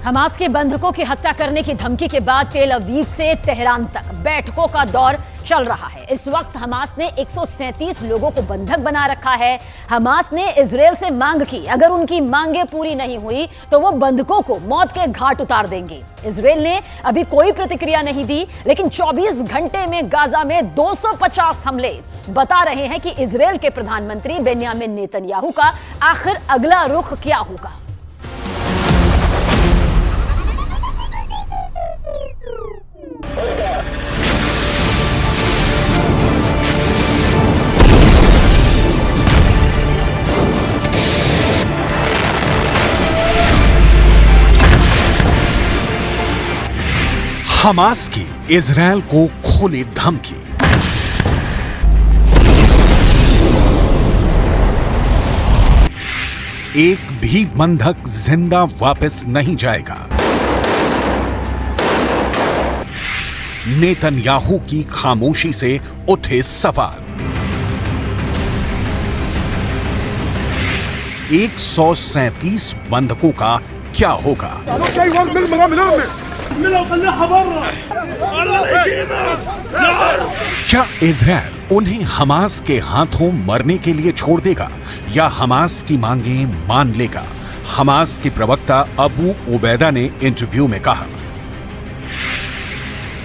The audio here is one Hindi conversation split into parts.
हमास के बंधकों की हत्या करने की धमकी के बाद तेल अवीव से तेहरान तक बैठकों का दौर चल रहा है। इस वक्त हमास ने 137 लोगों को बंधक बना रखा है। हमास ने इजरायल से मांग की, अगर उनकी मांगें पूरी नहीं हुई तो वो बंधकों को मौत के घाट उतार देंगे। इजरायल ने अभी कोई प्रतिक्रिया नहीं दी, लेकिन 24 घंटे में गाजा में 250 हमले बता रहे हैं कि इजरायल के प्रधानमंत्री बेन्यामिन नेतन्याहू का आखिर अगला रुख क्या होगा। हमास की इजरायल को खुली धमकी। एक भी बंधक जिंदा वापस नहीं जाएगा। नेतन्याहू की खामोशी से उठे सवाल। 137 बंधकों का क्या होगा? क्या इजरायल उन्हें हमास के हाथों मरने के लिए छोड़ देगा या हमास की मांगें मान लेगा? हमास के प्रवक्ता अबू उबैदा ने इंटरव्यू में कहा,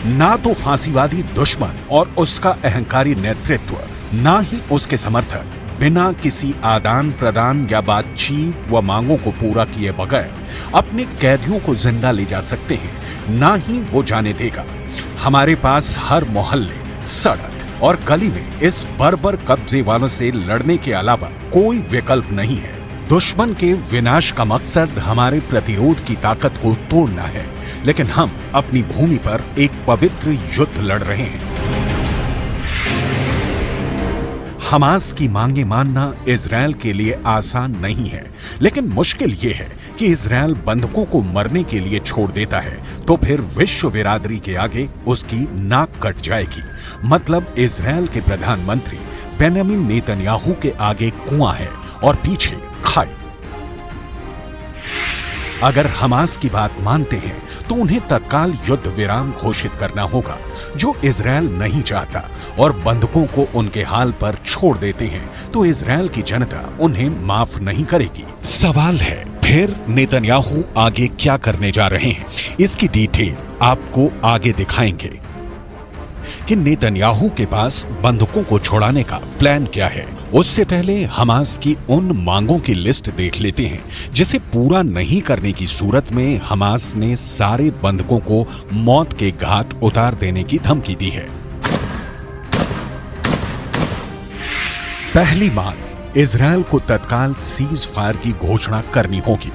ना तो फांसीवादी दुश्मन और उसका अहंकारी नेतृत्व, ना ही उसके समर्थक बिना किसी आदान प्रदान या बातचीत व मांगों को पूरा किए बगैर अपने कैदियों को जिंदा ले जा सकते हैं, ना ही वो जाने देगा। हमारे पास हर मोहल्ले, सड़क और गली में इस बर्बर कब्जे वालों से लड़ने के अलावा कोई विकल्प नहीं है। दुश्मन के विनाश का मकसद हमारे प्रतिरोध की ताकत को तोड़ना है, लेकिन हम अपनी भूमि पर एक पवित्र युद्ध लड़ रहे हैं। हमास की मांगे मानना इजरायल के लिए आसान नहीं है, लेकिन मुश्किल यह है कि इजरायल बंधकों को मरने के लिए छोड़ देता है तो फिर विश्व बिरादरी के आगे उसकी नाक कट जाएगी। मतलब इजरायल के प्रधानमंत्री बेन्यामिन नेतन्याहू के आगे कुआं है और पीछे खाई। अगर हमास की बात मानते हैं तो उन्हें तत्काल युद्ध विराम घोषित करना होगा, जो इजरायल नहीं चाहता, और बंधकों को उनके हाल पर छोड़ देते हैं तो इजरायल की जनता उन्हें माफ नहीं करेगी। सवाल है, फिर नेतन्याहू आगे क्या करने जा रहे हैं? इसकी डिटेल आपको आगे दिखाएंगे कि नेतन्याहू के पास बंधकों को छुड़ाने का प्लान क्या है। उससे पहले हमास की उन मांगों की लिस्ट देख लेते हैं जिसे पूरा नहीं करने की सूरत में हमास ने सारे बंधकों को मौत के घाट उतार देने की धमकी दी है। पहली मांग, इजरायल को तत्काल सीज फायर की घोषणा करनी होगी।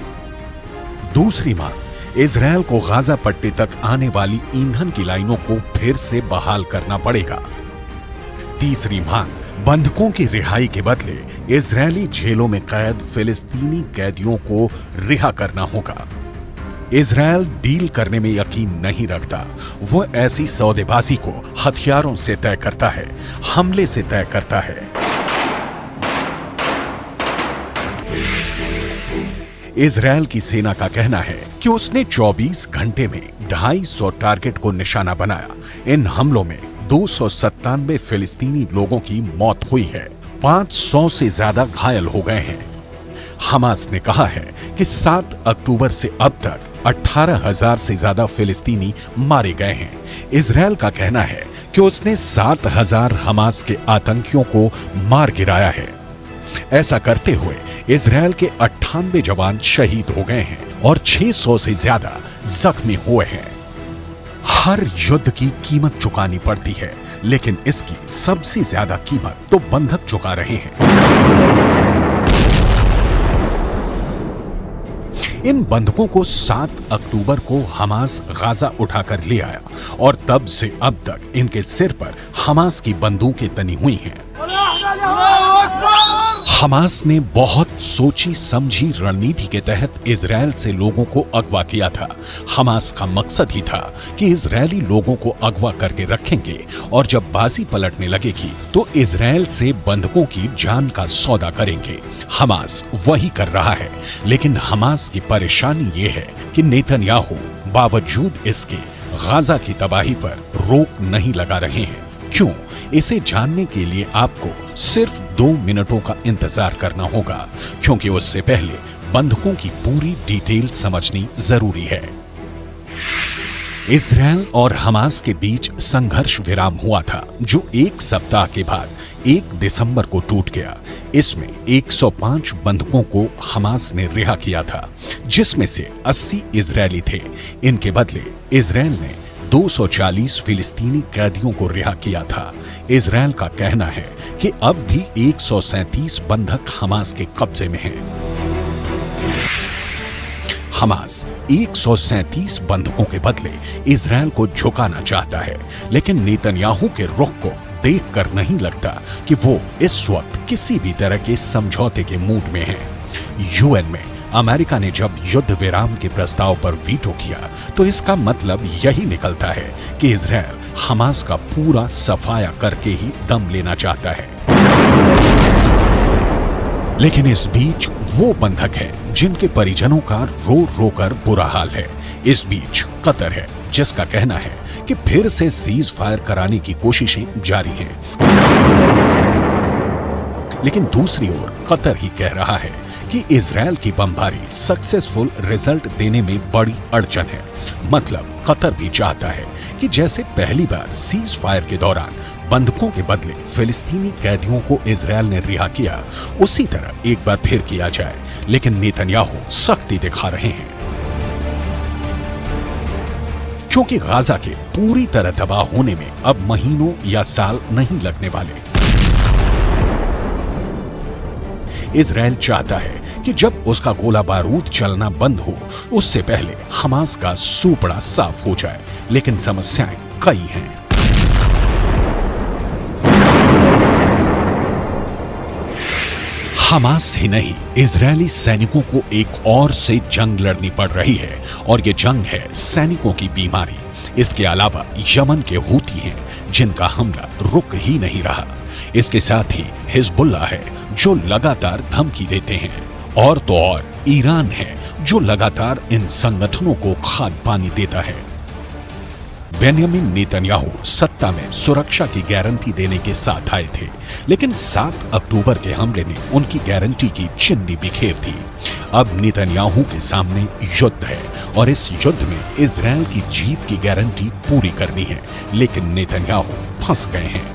दूसरी मांग, इजरायल को गाजा पट्टी तक आने वाली ईंधन की लाइनों को फिर से बहाल करना पड़ेगा। तीसरी मांग, बंधकों की रिहाई के बदले इजरायली जेलों में कैद फिलिस्तीनी कैदियों को रिहा करना होगा। इजरायल डील करने में यकीन नहीं रखता, वो ऐसी सौदेबाजी को हथियारों से तय करता है, हमले से तय करता है। इजरायल की सेना का कहना है कि उसने 24 घंटे में 250 टारगेट को निशाना बनाया। इन हमलों में 297 फिलिस्तीनी लोगों की मौत हुई है, 500 से ज्यादा घायल हो गए हैं। हमास ने कहा है कि 7 अक्टूबर से अब तक 18,000 से ज्यादा फिलिस्तीनी मारे गए हैं। इजरायल का कहना है कि उसने 7,000 हमास के आतंकियों को मार गिराया है। ऐसा करते हुए इजरायल के 98 जवान शहीद हो गए हैं और 600 से ज्यादा जख्मी हुए हैं। हर युद्ध की कीमत चुकानी पड़ती है, लेकिन इसकी सबसे ज्यादा कीमत तो बंधक चुका रहे हैं। इन बंधकों को 7 अक्टूबर को हमास गाजा उठाकर ले आया और तब से अब तक इनके सिर पर हमास की बंदूकें तनी हुई हैं। हमास ने बहुत सोची समझी रणनीति के तहत इजराइल से लोगों को अगवा किया था। हमास का मकसद ही था कि इजरायली लोगों को अगवा करके रखेंगे और जब बाजी पलटने लगेगी तो इजराइल से बंधकों की जान का सौदा करेंगे। हमास वही कर रहा है, लेकिन हमास की परेशानी ये है कि नेतन्याहू बावजूद इसके गाजा की तबाही पर रोक नहीं लगा रहे हैं। क्यों? इसे जानने के लिए आपको सिर्फ 2 मिनटों का इंतजार करना होगा, क्योंकि उससे पहले बंधकों की पूरी डिटेल समझनी जरूरी है। इजराइल और हमास के बीच संघर्ष विराम हुआ था, जो 1 सप्ताह के बाद 1 दिसंबर को टूट गया। इसमें 105 बंधकों को हमास ने रिहा किया था, जिसमें से 80 इजरायली थे। इनके बदले इजराइल ने 240 फिलिस्तीनी कैदियों को रिहा किया था। इजराइल का कहना है कि अब भी 137 बंधक हमास के कब्जे में हैं। हमास 137 बंधकों के बदले इजराइल को झुकाना चाहता है, लेकिन नेतन्याहू के रुख को देखकर नहीं लगता कि वो इस वक्त किसी भी तरह के समझौते के मूड में है। यूएन में अमेरिका ने जब युद्ध विराम के प्रस्ताव पर वीटो किया तो इसका मतलब यही निकलता है कि इजराइल हमास का पूरा सफाया करके ही दम लेना चाहता है। लेकिन इस बीच वो बंधक है जिनके परिजनों का रो रो कर बुरा हाल है। इस बीच कतर है, जिसका कहना है कि फिर से सीज फायर कराने की कोशिशें जारी हैं। लेकिन दूसरी ओर कतर ही कह रहा है कि इजराइल की बमबारी सक्सेसफुल रिजल्ट देने में बड़ी अड़चन है। मतलब कतर भी चाहता है कि जैसे पहली बार सीज फायर के दौरान बंधकों के बदले फिलिस्तीनी कैदियों को इजराइल ने रिहा किया, उसी तरह एक बार फिर किया जाए। लेकिन नेतन्याहू सख्ती दिखा रहे हैं, क्योंकि गाजा के पूरी तरह तबाह होने में अब महीनों या साल नहीं लगने वाले। इजराइल चाहता है कि जब उसका गोला बारूद चलना बंद हो, उससे पहले हमास का सूपड़ा साफ हो जाए। लेकिन समस्याएं कई हैं। हमास ही नहीं, इजरायली सैनिकों को एक और से जंग लड़नी पड़ रही है, और ये जंग है सैनिकों की बीमारी। इसके अलावा यमन के हूती हैं, जिनका हमला रुक ही नहीं रहा। इसके साथ ही हिजबुल्लाह है, जो लगातार धमकी देते हैं, और तो और ईरान है, जो लगातार इन संगठनों को खाद पानी देता है। बेंयामिन नेतन्याहू सत्ता में सुरक्षा की गारंटी देने के साथ आए थे, लेकिन 7 अक्टूबर के हमले ने उनकी गारंटी की चिंदी बिखेर दी। अब नेतन्याहू के सामने युद्ध है, और इस युद्ध में इजराइल की जीत की गारंटी पूरी करनी है। लेकिन नेतन्याहू फंस गए हैं।